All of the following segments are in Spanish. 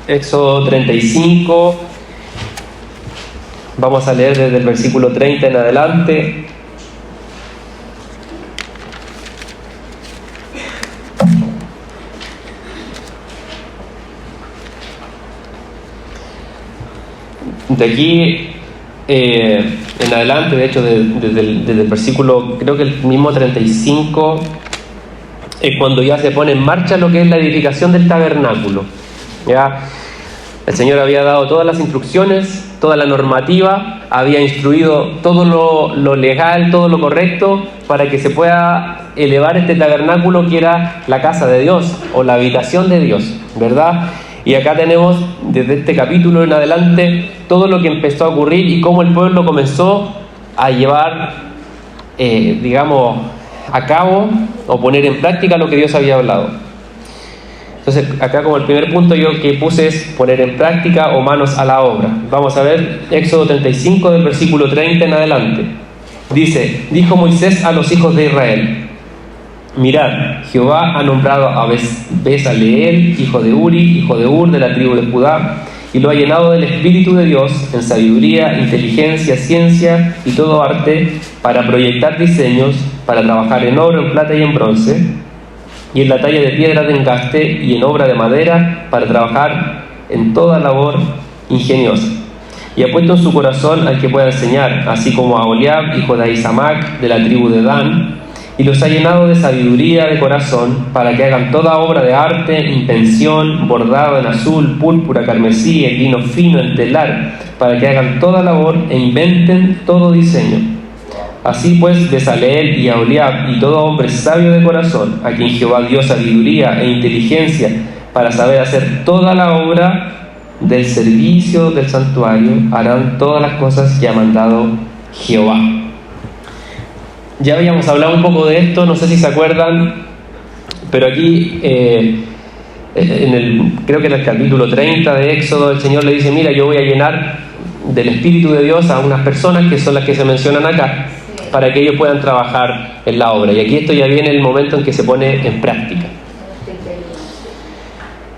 Éxodo 35, vamos a leer desde el versículo 30 en adelante. De aquí en adelante, de hecho, desde el versículo, creo que el mismo 35, es cuando ya se pone en marcha lo que es la edificación del tabernáculo. Ya el Señor había dado todas las instrucciones, toda la normativa, había instruido todo lo legal, todo lo correcto para que se pueda elevar este tabernáculo que era la casa de Dios o la habitación de Dios, ¿verdad? Y acá tenemos desde este capítulo en adelante todo lo que empezó a ocurrir y cómo el pueblo comenzó a llevar, a cabo o poner en práctica lo que Dios había hablado. Entonces, acá como el primer punto yo que puse es poner en práctica o manos a la obra. Vamos a ver Éxodo 35 del versículo 30 en adelante. Dice: dijo Moisés a los hijos de Israel: mirad, Jehová ha nombrado a Bezaleel, hijo de Uri, hijo de Ur, de la tribu de Judá, y lo ha llenado del Espíritu de Dios en sabiduría, inteligencia, ciencia y todo arte, para proyectar diseños, para trabajar en oro, en plata y en bronce, y en la talla de piedra de engaste y en obra de madera, para trabajar en toda labor ingeniosa. Y ha puesto en su corazón al que pueda enseñar, así como a Oliab, hijo de Ahisamac, de la tribu de Dan, y los ha llenado de sabiduría de corazón, para que hagan toda obra de arte, invención, bordado en azul, púrpura, carmesí, en lino fino, en telar, para que hagan toda labor e inventen todo diseño. Así pues, Bezaleel y Aholiab y todo hombre sabio de corazón, a quien Jehová dio sabiduría e inteligencia para saber hacer toda la obra del servicio del santuario, harán todas las cosas que ha mandado Jehová. Ya habíamos hablado un poco de esto, no sé si se acuerdan, pero aquí creo que en el capítulo 30 de Éxodo el Señor le dice: mira, yo voy a llenar del Espíritu de Dios a unas personas que son las que se mencionan acá, para que ellos puedan trabajar en la obra. Y aquí esto ya viene el momento en que se pone en práctica.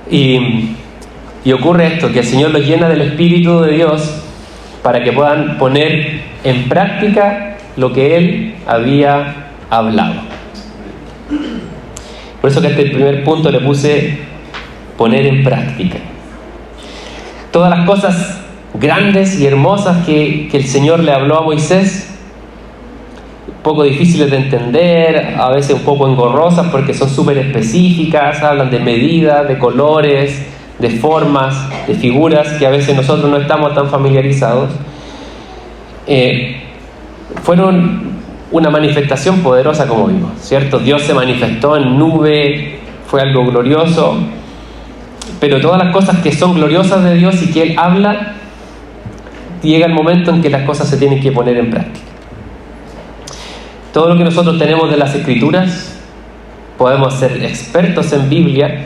Y ocurre esto, que el Señor los llena del Espíritu de Dios para que puedan poner en práctica lo que Él había hablado. Por eso que este primer punto le puse poner en práctica. Todas las cosas grandes y hermosas que el Señor le habló a Moisés, un poco difíciles de entender, a veces un poco engorrosas porque son súper específicas, hablan de medidas, de colores, de formas, de figuras que a veces nosotros no estamos tan familiarizados. Fueron una manifestación poderosa, como vimos, ¿cierto? Dios se manifestó en nube, fue algo glorioso, pero todas las cosas que son gloriosas de Dios y que Él habla, llega el momento en que las cosas se tienen que poner en práctica. Todo lo que nosotros tenemos de las Escrituras, podemos ser expertos en Biblia,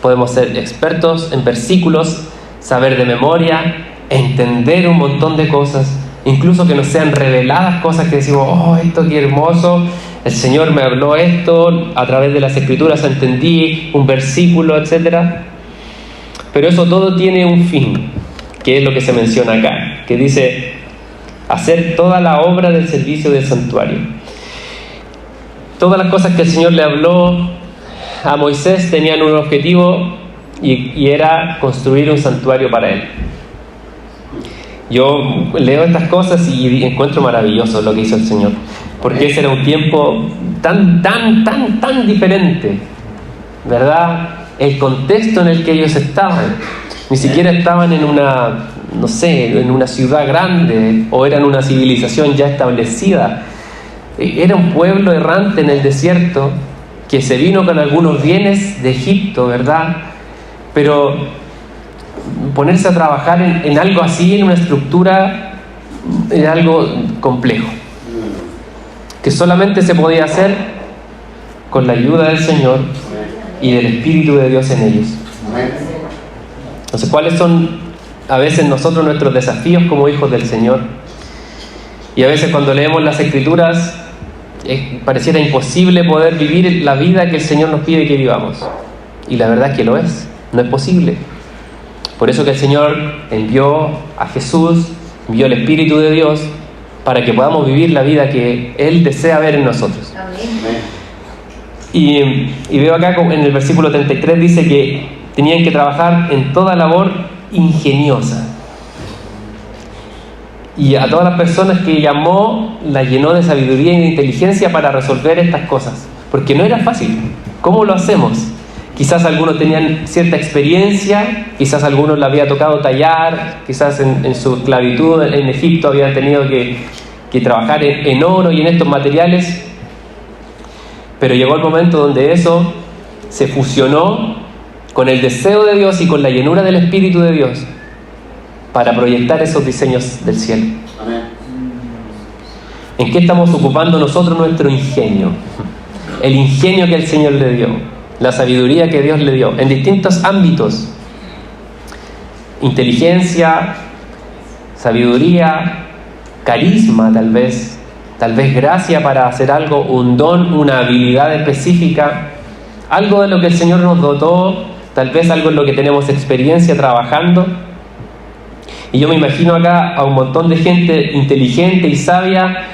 podemos ser expertos en versículos, saber de memoria, entender un montón de cosas, incluso que nos sean reveladas cosas que decimos: oh, esto qué hermoso, el Señor me habló esto, a través de las Escrituras entendí un versículo, etc. Pero eso todo tiene un fin, que es lo que se menciona acá, que dice: hacer toda la obra del servicio del santuario. Todas las cosas que el Señor le habló a Moisés tenían un objetivo y era construir un santuario para Él. Yo leo estas cosas y encuentro maravilloso lo que hizo el Señor, porque ese era un tiempo tan diferente, ¿verdad? El contexto en el que ellos estaban, ni siquiera estaban en una ciudad grande o eran una civilización ya establecida. Era un pueblo errante en el desierto que se vino con algunos bienes de Egipto, ¿verdad? Pero ponerse a trabajar en algo así, en una estructura, era algo complejo, que solamente se podía hacer con la ayuda del Señor y del Espíritu de Dios en ellos. Entonces, ¿cuáles son a veces nosotros nuestros desafíos como hijos del Señor? Y a veces cuando leemos las Escrituras pareciera imposible poder vivir la vida que el Señor nos pide que vivamos. Y la verdad es que lo es, no es posible. Por eso que el Señor envió a Jesús, envió el Espíritu de Dios, para que podamos vivir la vida que Él desea ver en nosotros. Amén. Y veo acá en el versículo 33 dice que tenían que trabajar en toda labor ingeniosa. Y a todas las personas que llamó, las llenó de sabiduría y de inteligencia para resolver estas cosas. Porque no era fácil. ¿Cómo lo hacemos? Quizás algunos tenían cierta experiencia, quizás algunos le había tocado tallar, quizás en su esclavitud en Egipto habían tenido que trabajar en oro y en estos materiales. Pero llegó el momento donde eso se fusionó con el deseo de Dios y con la llenura del Espíritu de Dios para proyectar esos diseños del cielo. Amén. ¿En qué estamos ocupando nosotros nuestro ingenio? El ingenio que el Señor le dio, la sabiduría que Dios le dio, en distintos ámbitos. Inteligencia, sabiduría, carisma tal vez gracia para hacer algo, un don, una habilidad específica, algo de lo que el Señor nos dotó, tal vez algo en lo que tenemos experiencia trabajando. Y yo me imagino acá a un montón de gente inteligente y sabia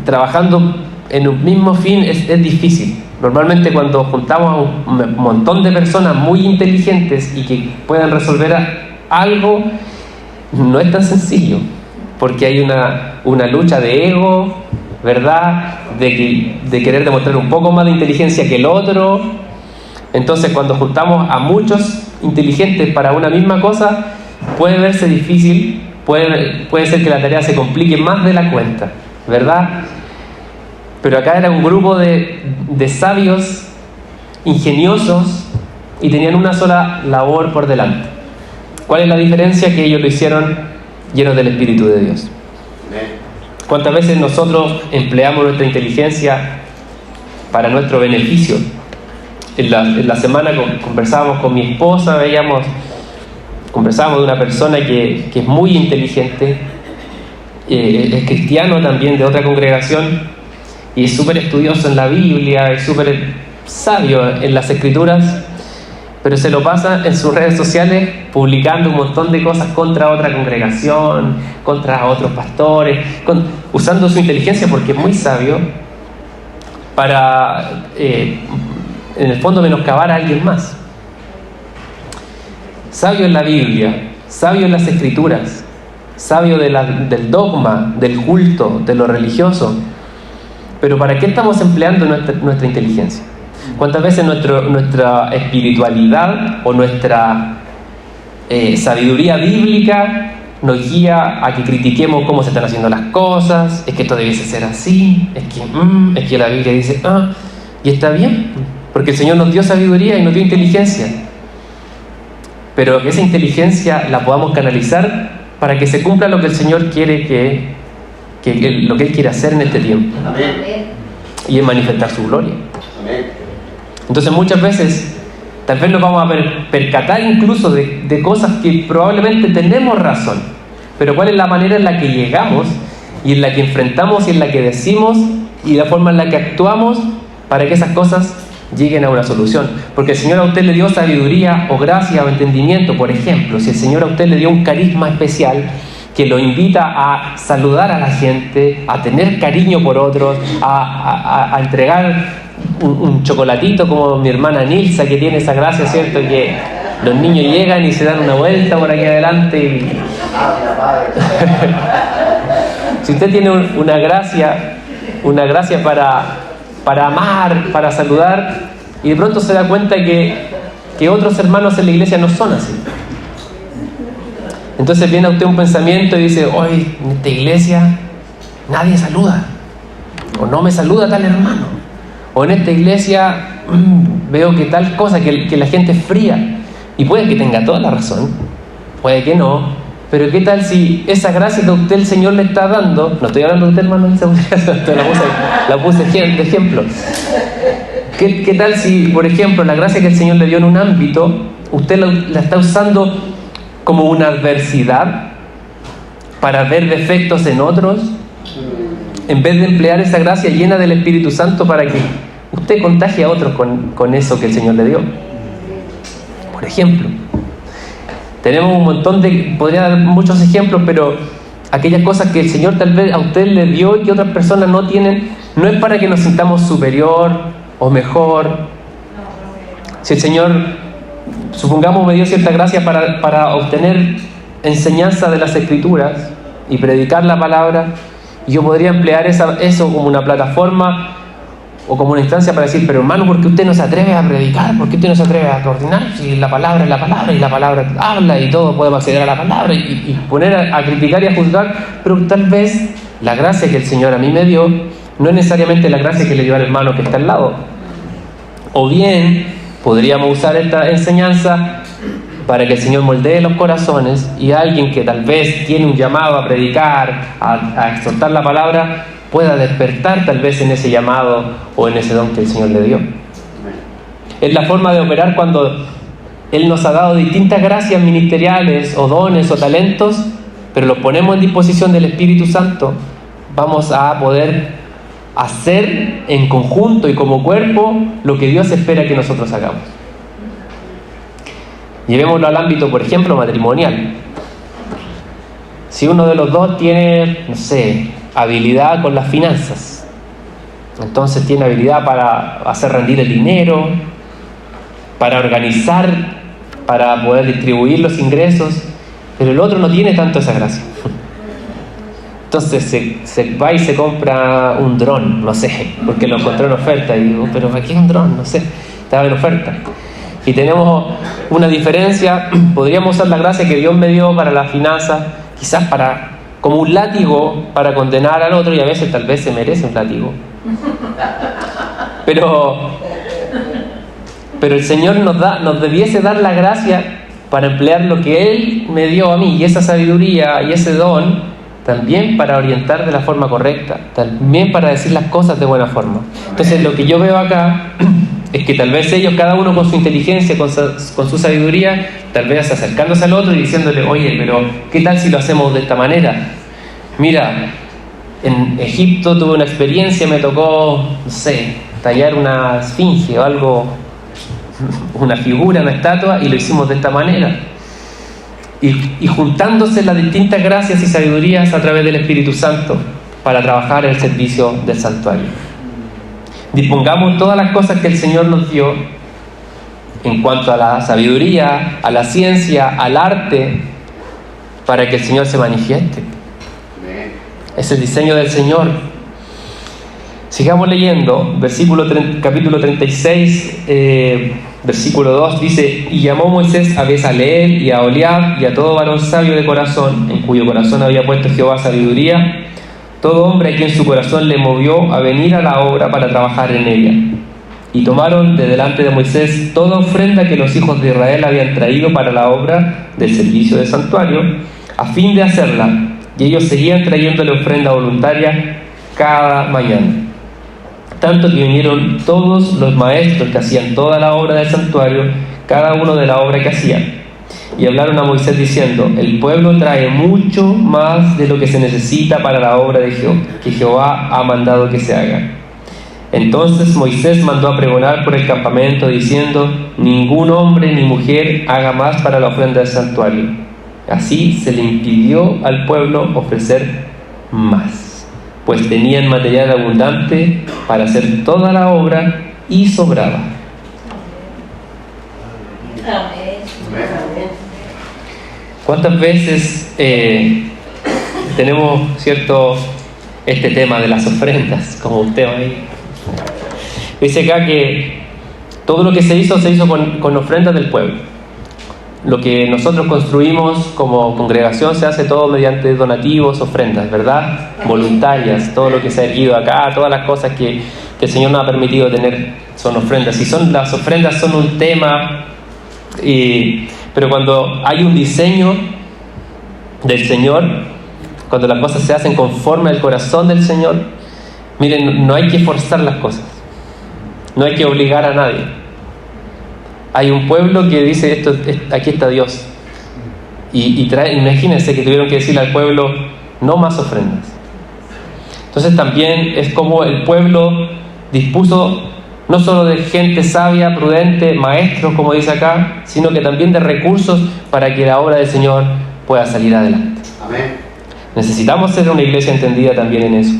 trabajando en un mismo fin. Es difícil. Normalmente cuando juntamos a un montón de personas muy inteligentes y que puedan resolver algo, no es tan sencillo, porque hay una lucha de ego, ¿verdad? De querer demostrar un poco más de inteligencia que el otro. Entonces cuando juntamos a muchos inteligentes para una misma cosa, puede verse difícil, puede ser que la tarea se complique más de la cuenta, ¿verdad? Pero acá era un grupo de sabios, ingeniosos, y tenían una sola labor por delante. ¿Cuál es la diferencia? Que ellos lo hicieron llenos del Espíritu de Dios. ¿Cuántas veces nosotros empleamos nuestra inteligencia para nuestro beneficio? En la semana conversábamos con mi esposa, conversábamos de una persona que es muy inteligente, es cristiano también, de otra congregación, y es súper estudioso en la Biblia, es súper sabio en las Escrituras, pero se lo pasa en sus redes sociales publicando un montón de cosas contra otra congregación, contra otros pastores, usando su inteligencia, porque es muy sabio, para en el fondo menoscabar a alguien más. Sabio en la Biblia, sabio en las Escrituras, sabio del dogma, del culto, de lo religioso. Pero ¿para qué estamos empleando nuestra inteligencia? ¿Cuántas veces nuestra espiritualidad o nuestra sabiduría bíblica nos guía a que critiquemos cómo se están haciendo las cosas? Es que esto debiese ser así, es que la Biblia dice y está bien, porque el Señor nos dio sabiduría y nos dio inteligencia, pero que esa inteligencia la podamos canalizar para que se cumpla lo que el Señor quiere lo que Él quiere hacer en este tiempo. Amén. Y es manifestar su gloria. Amén. Entonces muchas veces tal vez nos vamos a percatar incluso de cosas que probablemente tenemos razón, pero ¿cuál es la manera en la que llegamos y en la que enfrentamos y en la que decimos y la forma en la que actuamos para que esas cosas lleguen a una solución? Porque el Señor a usted le dio sabiduría o gracia o entendimiento. Por ejemplo, si el Señor a usted le dio un carisma especial que lo invita a saludar a la gente, a tener cariño por otros, a entregar un chocolatito, como mi hermana Nilsa, que tiene esa gracia, ¿cierto? Que los niños llegan y se dan una vuelta por aquí adelante si usted tiene una gracia para amar, para saludar, y de pronto se da cuenta que otros hermanos en la iglesia no son así. Entonces viene a usted un pensamiento y dice: hoy en esta iglesia nadie saluda, o no me saluda tal hermano, o en esta iglesia veo que tal cosa, que la gente es fría. Y puede que tenga toda la razón, puede que no, pero ¿qué tal si esa gracia que a usted el Señor le está dando? No estoy hablando de usted, hermano, la puse de ejemplo. ¿Qué tal si, por ejemplo, la gracia que el Señor le dio en un ámbito, usted la está usando como una adversidad para ver defectos en otros, en vez de emplear esa gracia llena del Espíritu Santo para que usted contagie a otros con eso que el Señor le dio? Por ejemplo, Tenemos un montón podría dar muchos ejemplos, pero aquellas cosas que el Señor tal vez a usted le dio y que otras personas no tienen, no es para que nos sintamos superior o mejor. Si el Señor, supongamos, me dio cierta gracia para obtener enseñanza de las Escrituras y predicar la palabra, yo podría emplear eso como una plataforma o como una instancia para decir, pero hermano, ¿por qué usted no se atreve a predicar? ¿Por qué usted no se atreve a coordinar? Si la palabra es la palabra y la palabra habla y todos podemos acceder a la palabra y poner a criticar y a juzgar, pero tal vez la gracia que el Señor a mí me dio no es necesariamente la gracia que le dio al hermano que está al lado. O bien podríamos usar esta enseñanza para que el Señor moldee los corazones y alguien que tal vez tiene un llamado a predicar, a exhortar la palabra, pueda despertar tal vez en ese llamado o en ese don que el Señor le dio. Es la forma de operar cuando Él nos ha dado distintas gracias ministeriales o dones o talentos, pero los ponemos en disposición del Espíritu Santo. Vamos a poder hacer en conjunto y como cuerpo lo que Dios espera que nosotros hagamos. Llevémoslo al ámbito, por ejemplo, matrimonial. Si uno de los dos tiene, no sé, habilidad con las finanzas, entonces tiene habilidad para hacer rendir el dinero, para organizar, para poder distribuir los ingresos, pero el otro no tiene tanto esa gracia. Entonces se va y se compra un dron, no sé, porque lo encontró en oferta y digo, pero ¿para qué un dron? No sé, estaba en oferta. Y tenemos una diferencia. Podríamos usar la gracia que Dios me dio para las finanzas, quizás como un látigo para condenar al otro, y a veces tal vez se merece un látigo. Pero el Señor nos debiese dar la gracia para emplear lo que Él me dio a mí, y esa sabiduría y ese don, también para orientar de la forma correcta, también para decir las cosas de buena forma. Entonces lo que yo veo acá es que tal vez ellos, cada uno con su inteligencia, con su sabiduría, tal vez acercándose al otro y diciéndole, oye, pero ¿qué tal si lo hacemos de esta manera? Mira, en Egipto tuve una experiencia, me tocó, no sé, tallar una esfinge o algo, una figura, una estatua, y lo hicimos de esta manera. Y juntándose las distintas gracias y sabidurías a través del Espíritu Santo para trabajar el servicio del santuario. Dispongamos todas las cosas que el Señor nos dio en cuanto a la sabiduría, a la ciencia, al arte, para que el Señor se manifieste. Es el diseño del Señor. Sigamos leyendo, capítulo 36, versículo 2, dice: y llamó Moisés a Bezaleel y a Oliab y a todo varón sabio de corazón, en cuyo corazón había puesto Jehová sabiduría, todo hombre a quien su corazón le movió a venir a la obra para trabajar en ella. Y tomaron de delante de Moisés toda ofrenda que los hijos de Israel habían traído para la obra del servicio del santuario, a fin de hacerla, y ellos seguían trayéndole ofrenda voluntaria cada mañana. Tanto que vinieron todos los maestros que hacían toda la obra del santuario, cada uno de la obra que hacían. Y hablaron a Moisés diciendo: el pueblo trae mucho más de lo que se necesita para la obra de que Jehová ha mandado que se haga. Entonces Moisés mandó a pregonar por el campamento diciendo: ningún hombre ni mujer haga más para la ofrenda del santuario. Así se le impidió al pueblo ofrecer más, pues tenían material abundante para hacer toda la obra y sobraba. ¿Cuántas veces tenemos este tema de las ofrendas, como usted ahí? Dice acá que todo lo que se hizo con ofrendas del pueblo. Lo que nosotros construimos como congregación se hace todo mediante donativos, ofrendas, ¿verdad? Voluntarias, todo lo que se ha erguido acá, todas las cosas que el Señor nos ha permitido tener son ofrendas. Y las ofrendas son un tema, pero cuando hay un diseño del Señor, cuando las cosas se hacen conforme al corazón del Señor, miren, no hay que forzar las cosas, no hay que obligar a nadie. Hay un pueblo que dice: aquí está Dios, imagínense que tuvieron que decirle al pueblo: no más ofrendas. Entonces también es como el pueblo dispuso no solo de gente sabia, prudente, maestros, como dice acá, sino que también de recursos para que la obra del Señor pueda salir adelante. Amén. Necesitamos ser una iglesia entendida también en eso,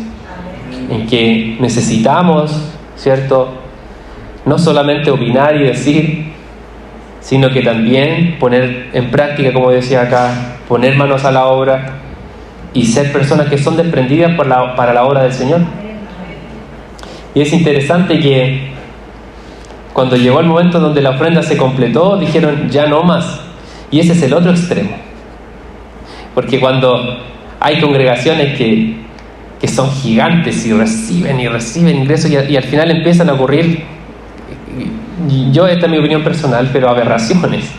en que necesitamos, ¿cierto?, no solamente opinar y decir, sino que también poner en práctica, como decía acá, poner manos a la obra y ser personas que son desprendidas para la obra del Señor. Y es interesante que cuando llegó el momento donde la ofrenda se completó, dijeron ya no más. Y ese es el otro extremo. Porque cuando hay congregaciones que son gigantes y reciben ingresos y al final empiezan a ocurrir, esta es mi opinión personal, pero aberraciones.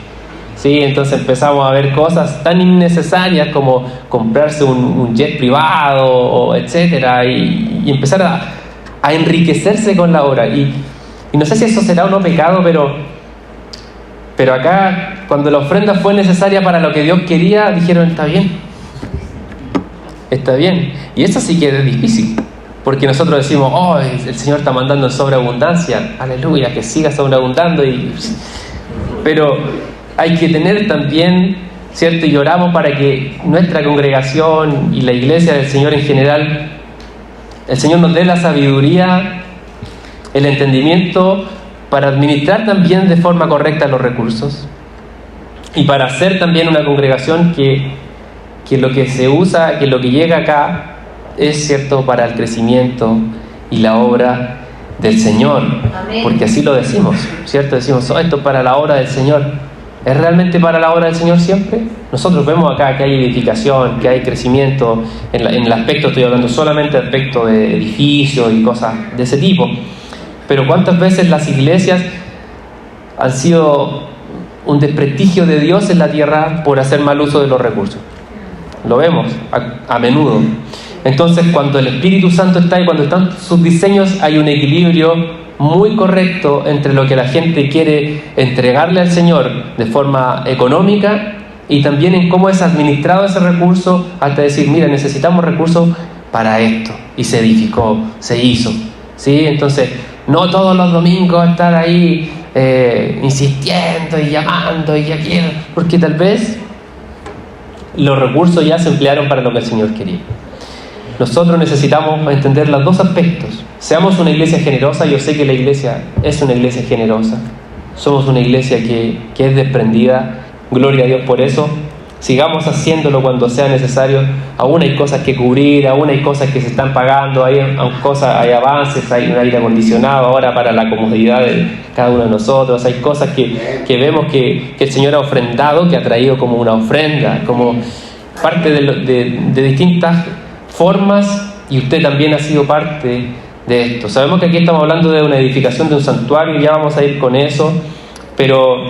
¿Sí? Entonces empezamos a ver cosas tan innecesarias como comprarse un jet privado, o etcétera, y empezar a enriquecerse con la obra. Y no sé si eso será o no pecado, pero acá, cuando la ofrenda fue necesaria para lo que Dios quería, dijeron, está bien. Y eso sí que es difícil, porque nosotros decimos, oh, el Señor está mandando en sobreabundancia, aleluya, que siga sobreabundando, pero hay que tener también, ¿cierto? Y oramos para que nuestra congregación y la iglesia del Señor en general, el Señor nos dé la sabiduría, el entendimiento para administrar también de forma correcta los recursos y para ser también una congregación que lo que se usa, que lo que llega acá es, ¿cierto?, para el crecimiento y la obra del Señor. Amén. Porque así lo decimos, ¿cierto? Decimos, esto es para la obra del Señor. ¿Es realmente para la obra del Señor siempre? Nosotros vemos acá que hay edificación, que hay crecimiento en el aspecto, estoy hablando solamente de aspecto de edificios y cosas de ese tipo. Pero ¿cuántas veces las iglesias han sido un desprestigio de Dios en la tierra por hacer mal uso de los recursos? Lo vemos a menudo. Entonces, cuando el Espíritu Santo está y cuando están sus diseños, hay un equilibrio muy correcto entre lo que la gente quiere entregarle al Señor de forma económica y también en cómo es administrado ese recurso, hasta decir, mira, necesitamos recursos para esto, y se edificó, se hizo, ¿sí? Entonces, no todos los domingos estar ahí insistiendo y llamando y aquí, porque tal vez los recursos ya se emplearon para lo que el Señor quería. Nosotros necesitamos entender los dos aspectos. Seamos una iglesia generosa. Yo sé que la iglesia es una iglesia generosa. Somos una iglesia que es desprendida. Gloria a Dios por eso. Sigamos haciéndolo cuando sea necesario. Aún hay cosas que cubrir, aún hay cosas que se están pagando, hay avances, hay un aire acondicionado ahora para la comodidad de cada uno de nosotros. Hay cosas que vemos que el Señor ha ofrendado, que ha traído como una ofrenda, como parte de distintas formas, y usted también ha sido parte de esto. Sabemos que aquí estamos hablando de una edificación de un santuario, y ya vamos a ir con eso, pero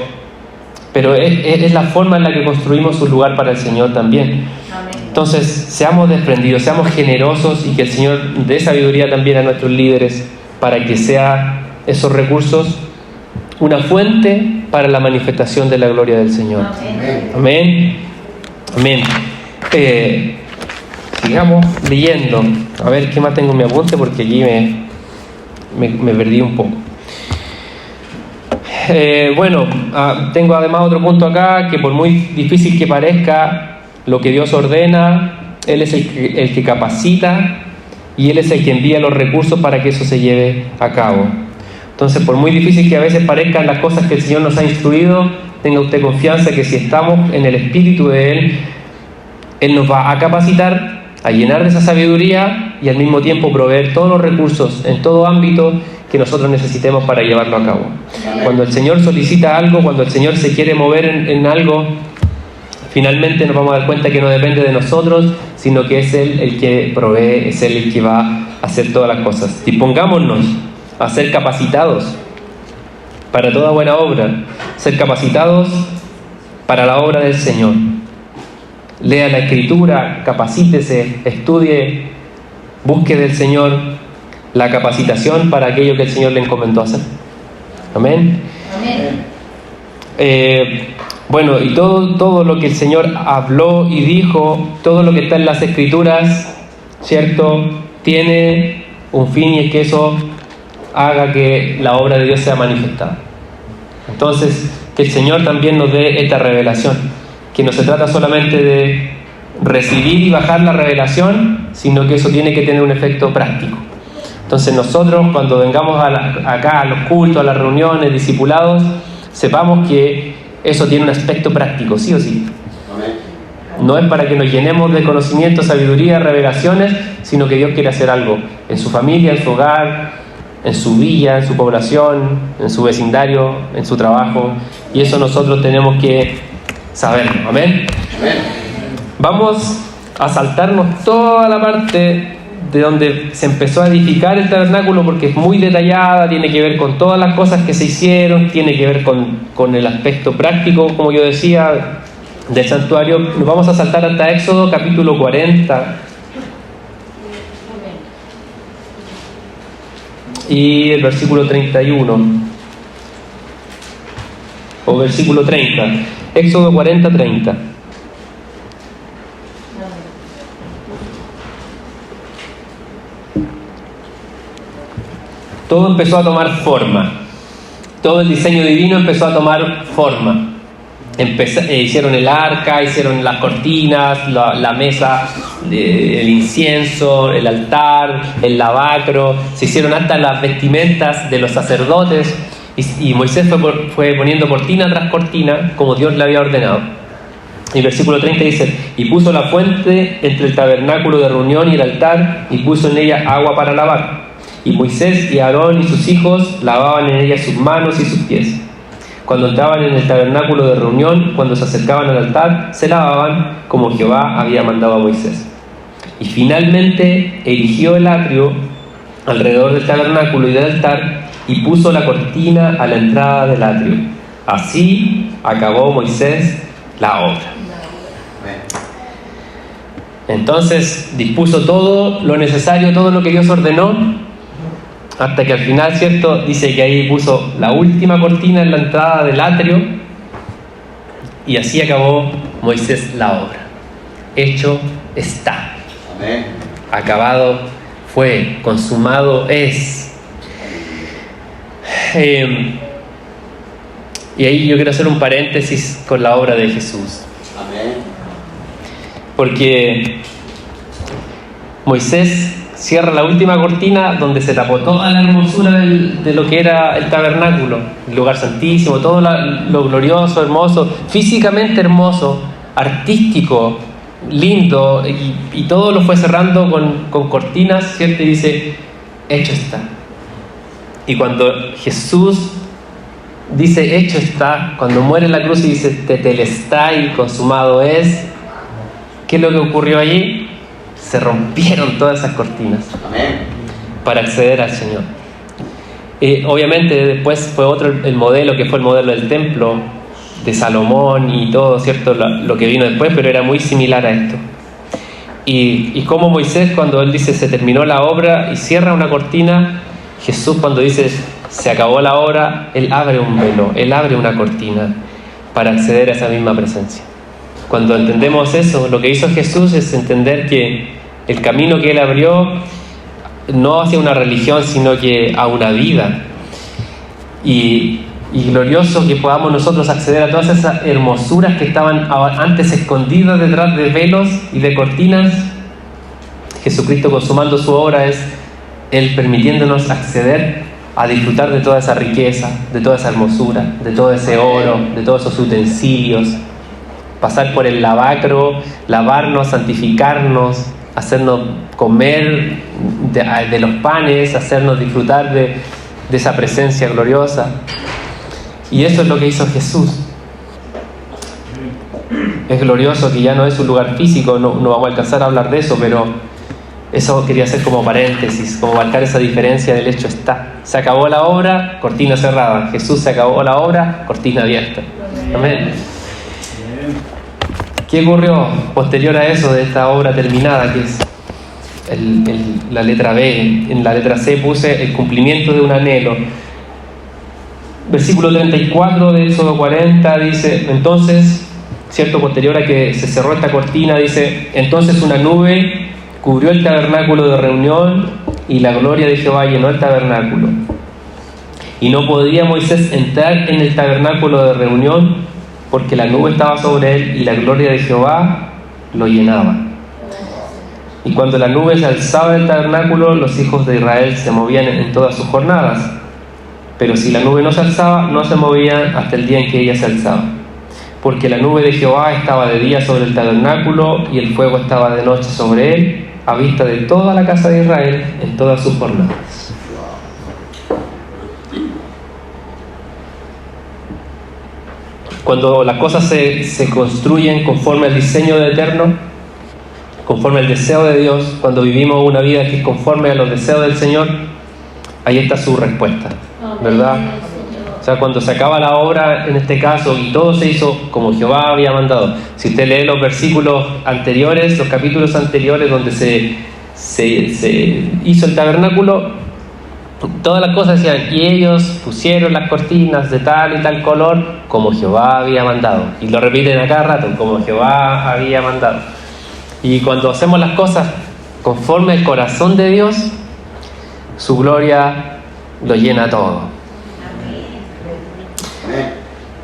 es la forma en la que construimos un lugar para el Señor también. Amén. Entonces, seamos desprendidos, seamos generosos, y que el Señor dé sabiduría también a nuestros líderes para que sea esos recursos una fuente para la manifestación de la gloria del Señor. Amén. Amén. Sigamos leyendo. A ver qué más tengo en mi apunte, porque allí me perdí un poco. Tengo además otro punto acá, que por muy difícil que parezca lo que Dios ordena, Él es el que capacita, y Él es el que envía los recursos para que eso se lleve a cabo. Entonces, por muy difícil que a veces parezcan las cosas que el Señor nos ha instruido, tenga usted confianza que si estamos en el Espíritu de Él, Él nos va a capacitar, a llenar de esa sabiduría y al mismo tiempo proveer todos los recursos en todo ámbito que nosotros necesitemos para llevarlo a cabo. Cuando el Señor solicita algo, cuando el Señor se quiere mover en algo, finalmente nos vamos a dar cuenta que no depende de nosotros, sino que es Él el que provee, es Él el que va a hacer todas las cosas. Dispongámonos a ser capacitados para toda buena obra, ser capacitados para la obra del Señor. Lea la Escritura, capacítese, estudie, busque del Señor la capacitación para aquello que el Señor le encomendó hacer. Amén. Amén. Y todo lo que el Señor habló y dijo, todo lo que está en las Escrituras, ¿cierto?, tiene un fin, y es que eso haga que la obra de Dios sea manifestada. Entonces, que el Señor también nos dé esta revelación, que no se trata solamente de recibir y bajar la revelación, sino que eso tiene que tener un efecto práctico. Entonces nosotros, cuando vengamos acá a los cultos, a las reuniones, discipulados, sepamos que eso tiene un aspecto práctico, sí o sí. No es para que nos llenemos de conocimiento, sabiduría, revelaciones, sino que Dios quiere hacer algo en su familia, en su hogar, en su villa, en su población, en su vecindario, en su trabajo. Y eso nosotros tenemos que saberlo. Amén. Vamos a saltarnos toda la parte de donde se empezó a edificar el tabernáculo, porque es muy detallada, tiene que ver con todas las cosas que se hicieron, tiene que ver con el aspecto práctico, como yo decía, del santuario. Nos vamos a saltar hasta Éxodo capítulo 40 y el versículo 31 o versículo 30. Éxodo 40, 30. Todo empezó a tomar forma. Todo el diseño divino empezó a tomar forma. Hicieron el arca, hicieron las cortinas, la mesa, el incienso, el altar, el lavacro. Se hicieron hasta las vestimentas de los sacerdotes. Y Moisés fue poniendo cortina tras cortina, como Dios le había ordenado. Y el versículo 30 dice: y puso la fuente entre el tabernáculo de reunión y el altar, y puso en ella agua para lavar. Y Moisés y Aarón y sus hijos lavaban en ella sus manos y sus pies. Cuando entraban en el tabernáculo de reunión, cuando se acercaban al altar, se lavaban como Jehová había mandado a Moisés. Y finalmente erigió el atrio alrededor del tabernáculo y del altar, y puso la cortina a la entrada del atrio. Así acabó Moisés la obra. Entonces dispuso todo lo necesario, todo lo que Dios ordenó, hasta que al final, ¿cierto?, dice que ahí puso la última cortina en la entrada del atrio, y así acabó Moisés la obra. Hecho está. Amén. Acabado fue, consumado es. Y ahí yo quiero hacer un paréntesis con la obra de Jesús. Amén. Porque Moisés cierra la última cortina donde se tapó toda la hermosura de lo que era el tabernáculo, el lugar santísimo, todo lo glorioso, hermoso, físicamente hermoso, artístico, lindo, y todo lo fue cerrando con cortinas, ¿cierto? Y dice: hecho está. Y cuando Jesús dice hecho está, cuando muere en la cruz y dice tetelestai, consumado es, ¿qué es lo que ocurrió allí? Se rompieron todas esas cortinas. Amén. Para acceder al Señor. Obviamente después fue otro el modelo, que fue el modelo del templo de Salomón y todo, ¿cierto? Lo que vino después, pero era muy similar a esto. Y como Moisés, cuando él dice se terminó la obra y cierra una cortina, Jesús, cuando dice se acabó la obra, él abre un velo, él abre una cortina para acceder a esa misma presencia. Cuando entendemos eso, lo que hizo Jesús es entender que el camino que él abrió no hacia una religión, sino que a una vida. Y glorioso que podamos nosotros acceder a todas esas hermosuras que estaban antes escondidas detrás de velos y de cortinas. Jesucristo, consumando su obra, es Él permitiéndonos acceder a disfrutar de toda esa riqueza, de toda esa hermosura, de todo ese oro, de todos esos utensilios. Pasar por el lavacro, lavarnos, santificarnos, hacernos comer de los panes, hacernos disfrutar de esa presencia gloriosa. Y eso es lo que hizo Jesús. Es glorioso que ya no es un lugar físico, no vamos a alcanzar a hablar de eso, pero eso quería hacer como paréntesis, como marcar esa diferencia del hecho está. Se acabó la obra, cortina cerrada. Jesús se acabó la obra, cortina abierta. Amén. ¿Qué ocurrió posterior a eso, de esta obra terminada, que es la letra B? En la letra C puse el cumplimiento de un anhelo. Versículo 34 de Éxodo 40 dice: entonces, cierto, posterior a que se cerró esta cortina, dice: entonces una nube cubrió el tabernáculo de reunión y la gloria de Jehová llenó el tabernáculo. y no podía Moisés entrar en el tabernáculo de reunión porque la nube estaba sobre él y la gloria de Jehová lo llenaba. Y cuando la nube se alzaba del tabernáculo, los hijos de Israel se movían en todas sus jornadas. Pero si la nube no se alzaba, no se movían hasta el día en que ella se alzaba. Porque la nube de Jehová estaba de día sobre el tabernáculo y el fuego estaba de noche sobre él, a vista de toda la casa de Israel en todas sus jornadas. Cuando las cosas se construyen conforme al diseño del Eterno, conforme al deseo de Dios, cuando vivimos una vida que es conforme a los deseos del Señor, ahí está su respuesta, ¿verdad? O sea, cuando se acaba la obra, en este caso, y todo se hizo como Jehová había mandado. Si usted lee los versículos anteriores, los capítulos anteriores donde se hizo el tabernáculo, todas las cosas decían, y ellos pusieron las cortinas de tal y tal color como Jehová había mandado. Y lo repiten a cada rato, como Jehová había mandado. Y cuando hacemos las cosas conforme al corazón de Dios, su gloria lo llena todo.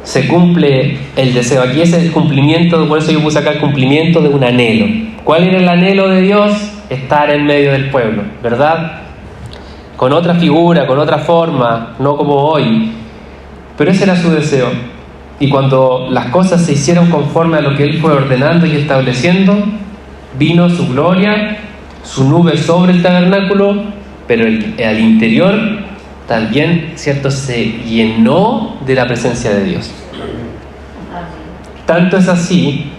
Se cumple el deseo. Aquí es el cumplimiento, por eso yo puse acá el cumplimiento de un anhelo. ¿Cuál era el anhelo de Dios? Estar en medio del pueblo, ¿verdad? Con otra figura, con otra forma, no como hoy. Pero ese era su deseo. Y cuando las cosas se hicieron conforme a lo que Él fue ordenando y estableciendo, vino su gloria, su nube sobre el tabernáculo, pero al interior también, ¿cierto?, se llenó de la presencia de Dios. Tanto es así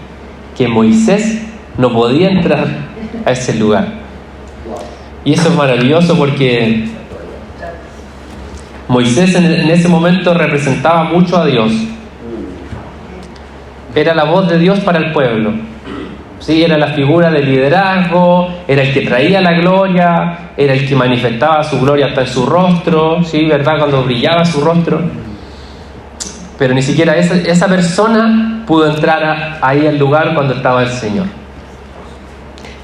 que Moisés no podía entrar a ese lugar. Y eso es maravilloso porque Moisés en ese momento representaba mucho a Dios. Era la voz de Dios para el pueblo. Sí, era la figura de liderazgo, era el que traía la gloria, era el que manifestaba su gloria hasta en su rostro, ¿sí? ¿Verdad? Cuando brillaba su rostro. Pero ni siquiera esa persona pudo entrar ahí al lugar cuando estaba el Señor.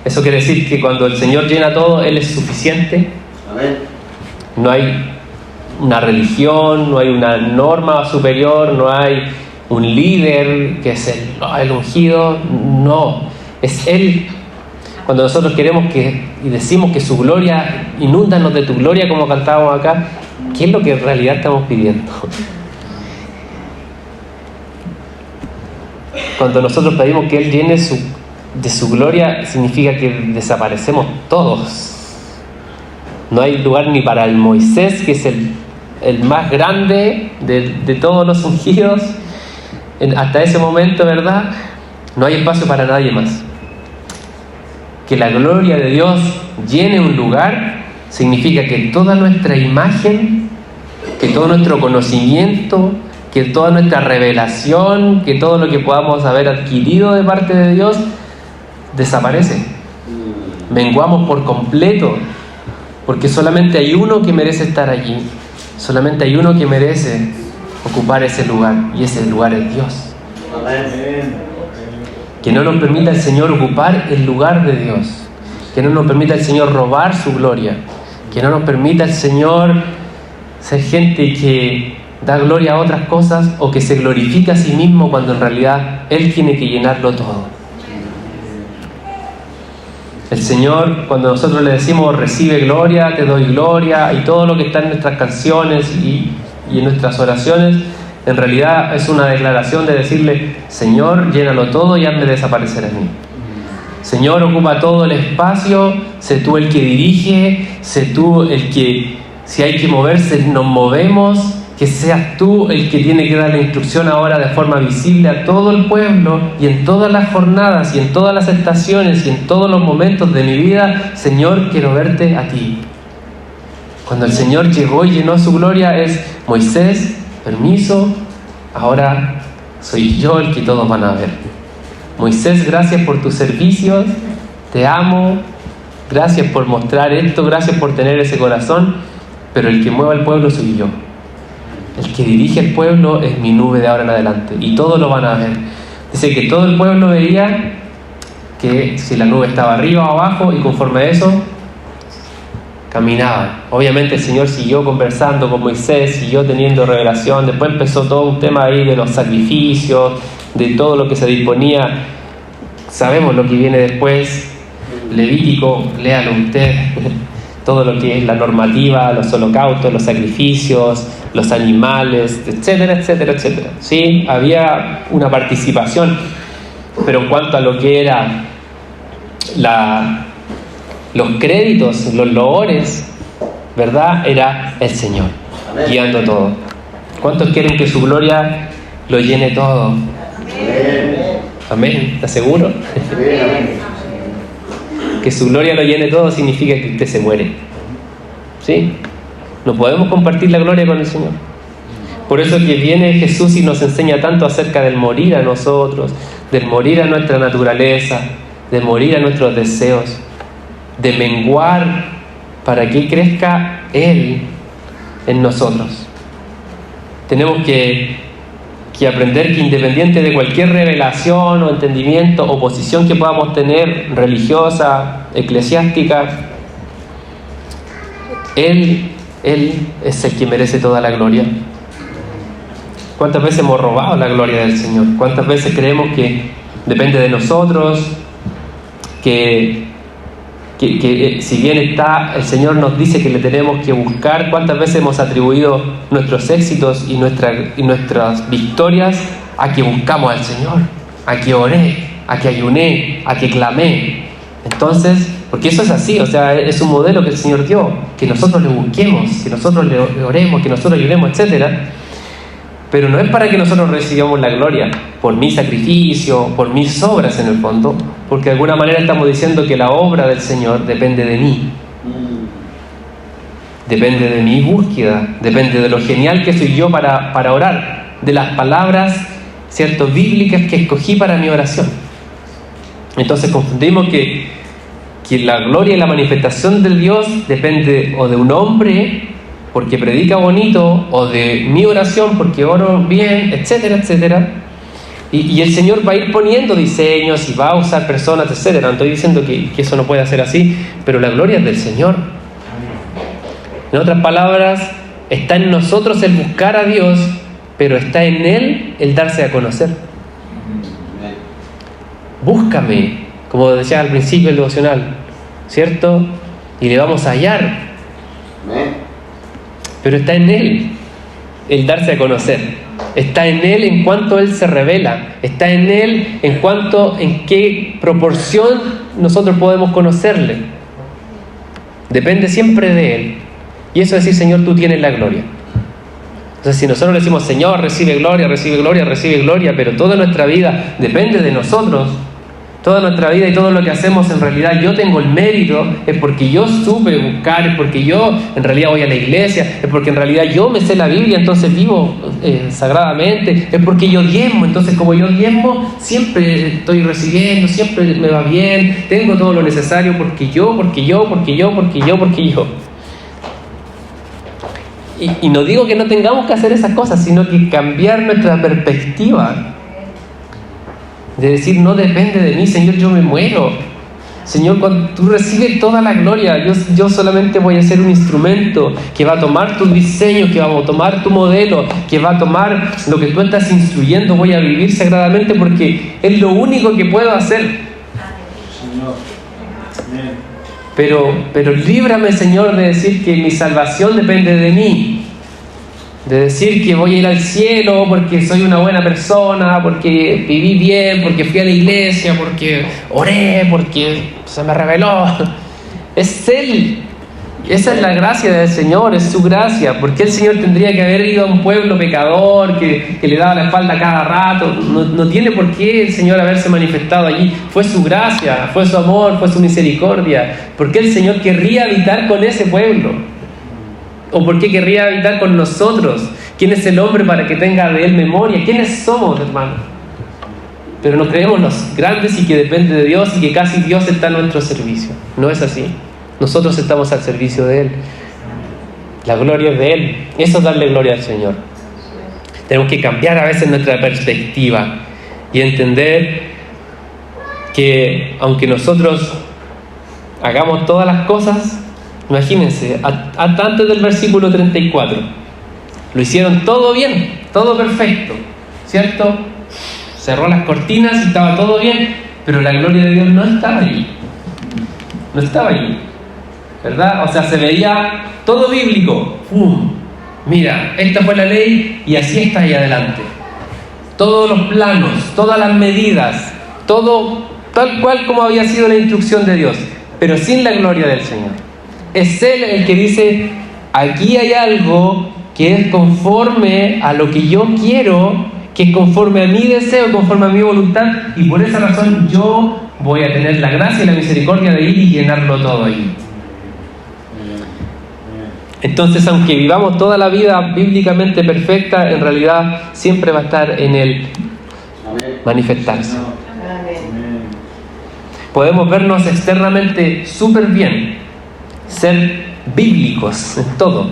Eso quiere decir que cuando el Señor llena todo, Él es suficiente. Amén. No hay una religión, no hay una norma superior, no hay un líder que es el ungido, no. Es Él. Cuando nosotros queremos y decimos que su gloria, inúndanos de tu gloria como cantábamos acá, ¿qué es lo que en realidad estamos pidiendo? Cuando nosotros pedimos que Él llene de su gloria, significa que desaparecemos todos. No hay lugar ni para el Moisés, que es el más grande de todos los ungidos. Hasta ese momento, ¿verdad? No hay espacio para nadie más. Que la gloria de Dios llene un lugar significa que toda nuestra imagen, que todo nuestro conocimiento, que toda nuestra revelación, que todo lo que podamos haber adquirido de parte de Dios desaparece. Menguamos por completo, porque solamente hay uno que merece estar allí, solamente hay uno que merece ocupar ese lugar, y ese lugar es Dios. Amén. Que no nos permita el Señor ocupar el lugar de Dios, que no nos permita el Señor robar su gloria, que no nos permita el Señor ser gente que da gloria a otras cosas o que se glorifica a sí mismo cuando en realidad Él tiene que llenarlo todo. El Señor, cuando nosotros le decimos recibe gloria, te doy gloria, y todo lo que está en nuestras canciones y en nuestras oraciones, en realidad es una declaración de decirle: Señor, llénalo todo y hazme desaparecer en mí. Señor, ocupa todo el espacio, sé tú el que dirige, sé tú el que, si hay que moverse, nos movemos, que seas tú el que tiene que dar la instrucción ahora de forma visible a todo el pueblo, y en todas las jornadas y en todas las estaciones y en todos los momentos de mi vida. Señor, quiero verte a ti. Cuando el Señor llegó y llenó su gloria, es: Moisés, permiso, ahora soy yo el que todos van a ver. Moisés, gracias por tus servicios, te amo, gracias por mostrar esto, gracias por tener ese corazón, pero el que mueva al pueblo soy yo. El que dirige el pueblo es mi nube de ahora en adelante, y todos lo van a ver. Dice que todo el pueblo veía que si la nube estaba arriba o abajo, y conforme a eso caminaban. Obviamente el Señor siguió conversando con Moisés, siguió teniendo revelación. Después empezó todo un tema ahí de los sacrificios, de todo lo que se disponía. Sabemos lo que viene después. Levítico, léalo usted. Todo lo que es la normativa, los holocaustos, los sacrificios, los animales, etcétera, etcétera, etcétera. Sí, había una participación, pero en cuanto a lo que era los créditos, los loores, ¿verdad? Era el Señor guiando todo. ¿Cuántos quieren que su gloria lo llene todo? Amén. ¿Estás seguro? Que su gloria lo llene todo significa que usted se muere. ¿Sí? No podemos compartir la gloria con el Señor. Por eso que viene Jesús y nos enseña tanto acerca del morir a nosotros, del morir a nuestra naturaleza, de morir a nuestros deseos, de menguar para que crezca Él en nosotros. Tenemos que aprender que independiente de cualquier revelación o entendimiento o posición que podamos tener, religiosa, eclesiástica, Él es el que merece toda la gloria. ¿Cuántas veces hemos robado la gloria del Señor? ¿Cuántas veces creemos que depende de nosotros? Que si bien el Señor nos dice que le tenemos que buscar, ¿cuántas veces hemos atribuido nuestros éxitos y nuestras victorias a que buscamos al Señor? A que oré, a que ayuné, a que clamé. Entonces, porque eso es así, o sea, es un modelo que el Señor dio, que nosotros le busquemos, que nosotros le oremos, que nosotros ayunemos, etcétera. Pero no es para que nosotros recibamos la gloria por mi sacrificio, por mis obras en el fondo, porque de alguna manera estamos diciendo que la obra del Señor depende de mí. Depende de mi búsqueda, depende de lo genial que soy yo para orar, de las palabras, ¿cierto?, bíblicas que escogí para mi oración. Entonces confundimos que la gloria y la manifestación del Dios depende o de un hombre porque predica bonito, o de mi oración porque oro bien, etcétera, etcétera. Y el Señor va a ir poniendo diseños y va a usar personas, etcétera. No estoy diciendo que eso no pueda ser así, pero la gloria es del Señor. En otras palabras, está en nosotros el buscar a Dios, pero está en Él el darse a conocer. Búscame, como decía al principio el devocional, ¿cierto? Y le vamos a hallar. Pero está en Él el darse a conocer. Está en Él en cuanto Él se revela. Está en Él en qué proporción nosotros podemos conocerle. Depende siempre de Él. Y eso es decir, Señor, tú tienes la gloria. Entonces, si nosotros le decimos, Señor, recibe gloria, recibe gloria, recibe gloria, pero toda nuestra vida depende de nosotros, toda nuestra vida y todo lo que hacemos, en realidad yo tengo el mérito, es porque yo supe buscar, es porque yo en realidad voy a la iglesia, es porque en realidad yo me sé la Biblia, entonces vivo sagradamente, es porque yo diezmo, entonces como yo diezmo, siempre estoy recibiendo, siempre me va bien, tengo todo lo necesario porque yo. Y no digo que no tengamos que hacer esas cosas, sino que cambiar nuestra perspectiva. De decir, no depende de mí, Señor, yo me muero. Señor, cuando tú recibes toda la gloria, yo solamente voy a ser un instrumento que va a tomar tu diseño, que va a tomar tu modelo, que va a tomar lo que tú estás instruyendo. Voy a vivir sagradamente porque es lo único que puedo hacer. Pero líbrame, Señor, de decir que mi salvación depende de mí. De decir que voy a ir al cielo porque soy una buena persona, porque viví bien, porque fui a la iglesia, porque oré, porque se me reveló. Es Él. Esa es la gracia del Señor, es su gracia. ¿Por qué el Señor tendría que haber ido a un pueblo pecador que le daba la espalda cada rato? No tiene por qué el Señor haberse manifestado allí. Fue su gracia, fue su amor, fue su misericordia. ¿Por qué el Señor querría habitar con ese pueblo? ¿O por qué querría habitar con nosotros? ¿Quién es el hombre para que tenga de él memoria? ¿Quiénes somos, hermanos? Pero nos creemos los grandes y que depende de Dios y que casi Dios está a nuestro servicio. No es así. Nosotros estamos al servicio de Él. La gloria es de Él. Eso es darle gloria al Señor. Tenemos que cambiar a veces nuestra perspectiva y entender que aunque nosotros hagamos todas las cosas, Imagínense, hasta antes del versículo 34. Lo hicieron todo bien, todo perfecto, ¿cierto? Cerró las cortinas y estaba todo bien, pero la gloria de Dios no estaba ahí. No estaba ahí, ¿verdad? O sea, se veía todo bíblico. ¡Pum! Mira, esta fue la ley y así está ahí adelante. Todos los planos, todas las medidas, todo tal cual como había sido la instrucción de Dios, pero sin la gloria del Señor. Es Él el que dice, aquí hay algo que es conforme a lo que yo quiero, que es conforme a mi deseo, conforme a mi voluntad, y por esa razón yo voy a tener la gracia y la misericordia de ir y llenarlo todo ahí. Entonces, aunque vivamos toda la vida bíblicamente perfecta, en realidad siempre va a estar en el manifestarse. Podemos vernos externamente súper bien, ser bíblicos en todo,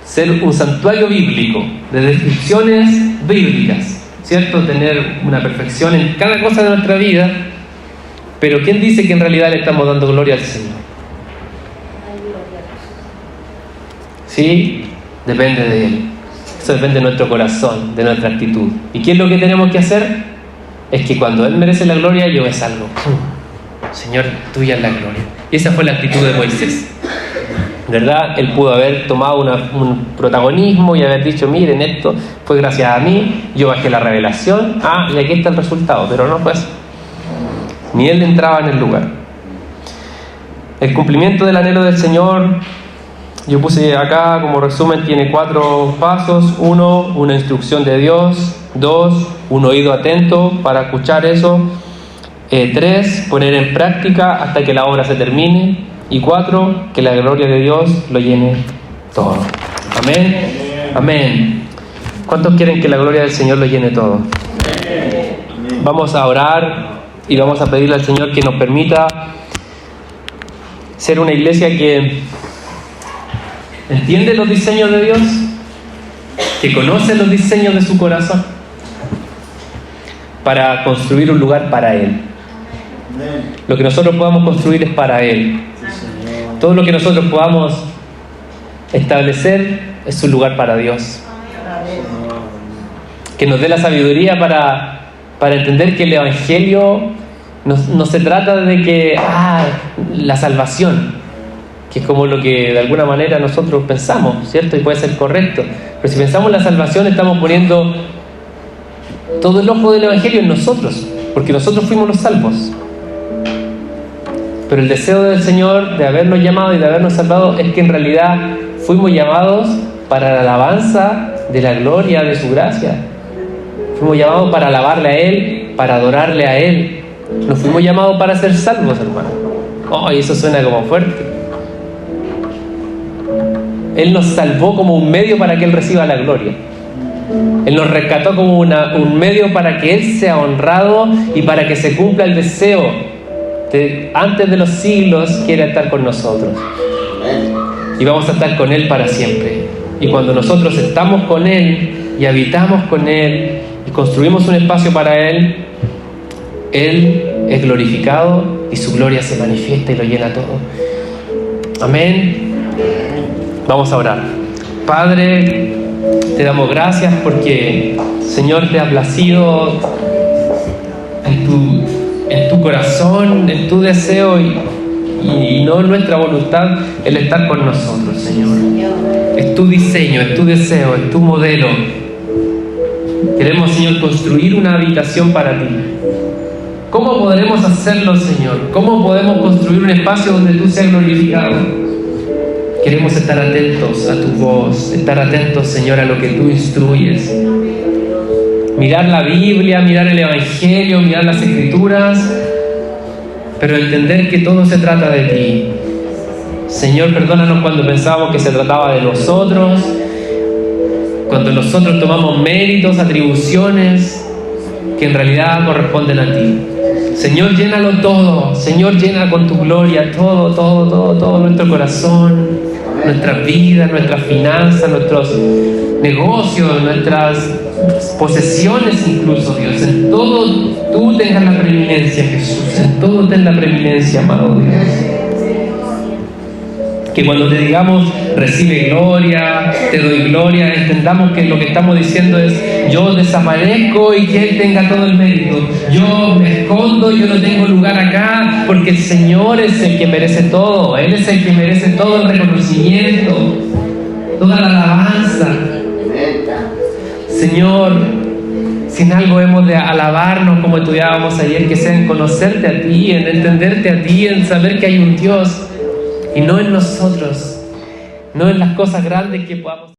ser un santuario bíblico, de descripciones bíblicas, ¿cierto? Tener una perfección en cada cosa de nuestra vida, pero ¿quién dice que en realidad le estamos dando gloria al Señor? Sí, depende de Él. Eso depende de nuestro corazón, de nuestra actitud. ¿Y qué es lo que tenemos que hacer? Es que cuando Él merece la gloria, yo me salgo. Señor, tuya es la gloria. Y esa fue la actitud de Moisés, ¿verdad? Él pudo haber tomado un protagonismo y haber dicho, miren, esto fue gracias a mí, yo bajé la revelación, y aquí está el resultado, pero no fue así. Ni él entraba en el lugar. El cumplimiento del anhelo del Señor, yo puse acá como resumen, tiene 4 pasos. 1, una instrucción de Dios. 2, un oído atento para escuchar eso. 3, poner en práctica hasta que la obra se termine. Y 4, que la gloria de Dios lo llene todo. Amén. Amén. ¿Cuántos quieren que la gloria del Señor lo llene todo? Vamos a orar y vamos a pedirle al Señor que nos permita ser una iglesia que entiende los diseños de Dios, que conoce los diseños de su corazón, para construir un lugar para Él. Lo que nosotros podamos construir es para Él. Todo lo que nosotros podamos establecer es un lugar para Dios. Que nos dé la sabiduría para entender que el Evangelio no se trata de que la salvación, que es como lo que de alguna manera nosotros pensamos, ¿cierto? Y puede ser correcto. Pero si pensamos en la salvación, estamos poniendo todo el ojo del Evangelio en nosotros, porque nosotros fuimos los salvos. Pero el deseo del Señor de habernos llamado y de habernos salvado es que en realidad fuimos llamados para la alabanza de la gloria de su gracia. Fuimos llamados para alabarle a Él, para adorarle a Él. No fuimos llamados para ser salvos, hermano. Y eso suena como fuerte. Él nos salvó como un medio para que Él reciba la gloria. Él nos rescató como un medio para que Él sea honrado y para que se cumpla el deseo de antes de los siglos quiere estar con nosotros. Y vamos a estar con Él para siempre. Y cuando nosotros estamos con Él y habitamos con Él y construimos un espacio para Él, Él es glorificado y su gloria se manifiesta y lo llena todo. Amén. Vamos a orar. Padre, te damos gracias porque, Señor, te ha placido en tu corazón, en tu deseo y no en nuestra voluntad el estar con nosotros, Señor. Es tu diseño, es tu deseo, es tu modelo. Queremos, Señor, construir una habitación para ti. ¿Cómo podremos hacerlo, Señor? ¿Cómo podemos construir un espacio donde tú seas glorificado? Queremos estar atentos a tu voz, estar atentos, Señor, a lo que tú instruyes. Mirar la Biblia, mirar el Evangelio, mirar las Escrituras, pero entender que todo se trata de ti. Señor, perdónanos cuando pensábamos que se trataba de nosotros, cuando nosotros tomamos méritos, atribuciones que en realidad corresponden a ti. Señor, llénalo todo. Señor, llena con tu gloria todo nuestro corazón, nuestras vidas, nuestras finanzas, nuestros negocios, nuestras posesiones incluso, Dios. En todo tú tengas la preeminencia, Jesús. En todo ten la preeminencia, amado Dios. Que cuando te digamos recibe gloria, te doy gloria, entendamos que lo que estamos diciendo es yo desaparezco y que Él tenga todo el mérito. Yo me escondo, yo no tengo lugar acá, porque el Señor es el que merece todo. Él es el que merece todo el reconocimiento, toda la alabanza. Señor, si en algo hemos de alabarnos como estudiábamos ayer, que sea en conocerte a ti, en entenderte a ti, en saber que hay un Dios y no en nosotros, no en las cosas grandes que podamos